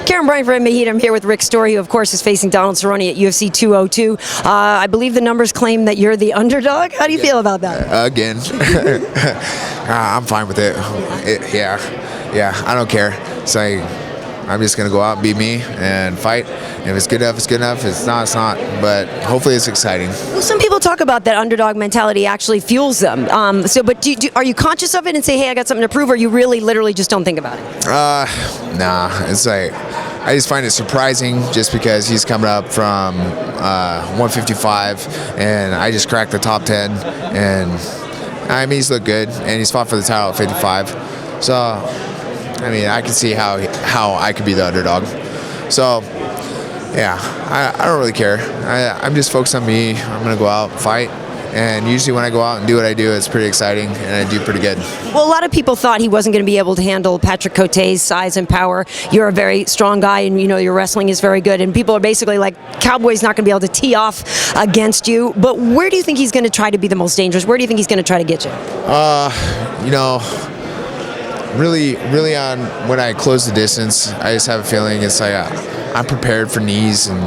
Karen Bryant for Mahit. I'm here with Rick Story, who of course is facing Donald Cerrone at UFC 202. I believe the numbers claim that you're the underdog. How do you feel about that? Again, I'm fine with it. Yeah, I don't care. It's like I'm just gonna go out and be me and fight. If it's good enough, it's good enough. If it's not, it's not. But hopefully, it's exciting. Well, some people talk about that underdog mentality actually fuels them. But are you conscious of it and say, "Hey, I got something to prove," or you really, literally just don't think about it? Nah. It's like I just find it surprising, just because he's coming up from 155, and I just cracked the top 10, and I mean he's looked good, and he's fought for the title at 55. So, I mean, I can see how I could be the underdog. So, yeah, I don't really care. I'm just focused on me. I'm going to go out, fight. And usually when I go out and do what I do, it's pretty exciting, and I do pretty good. Well, a lot of people thought he wasn't going to be able to handle Patrick Cote's size and power. You're a very strong guy, and your wrestling is very good. And people are basically like, Cowboy's not going to be able to tee off against you. But where do you think he's going to try to be the most dangerous? Where do you think he's going to try to get you? Really on when I close the distance, I just have a feeling it's like I'm prepared for knees and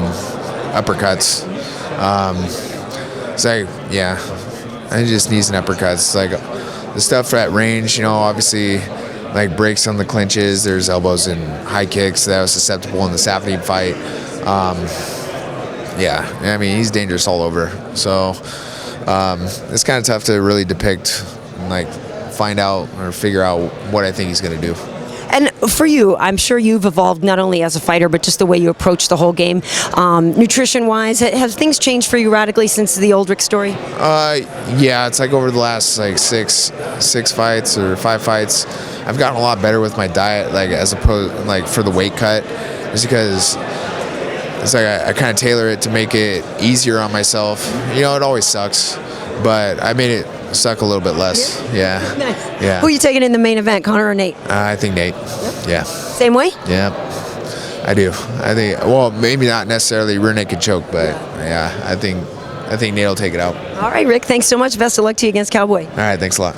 uppercuts. It's like, yeah, I just knees and uppercuts. It's like the stuff at range, obviously, like breaks on the clinches. There's elbows and high kicks that was susceptible in the Saffiedine fight. Yeah, I mean, he's dangerous all over. So it's kind of tough to really depict, like, find out or figure out what I think he's going to do. And for you, I'm sure you've evolved not only as a fighter, but just the way you approach the whole game. Nutrition-wise, have things changed for you radically since the old Rick Story? Yeah, it's like over the last six fights or 5 fights, I've gotten a lot better with my diet, like as opposed like for the weight cut, just because it's like I kind of tailor it to make it easier on myself. It always sucks, but I made it suck a little bit less. Yeah. Nice. Yeah. Who are you taking in the main event, Conor or Nate? I think Nate. Yeah. Same way? Yeah. I do. I think. Well, maybe not necessarily rear naked choke, but yeah, I think Nate will take it out. All right, Rick. Thanks so much. Best of luck to you against Cowboy. All right. Thanks a lot.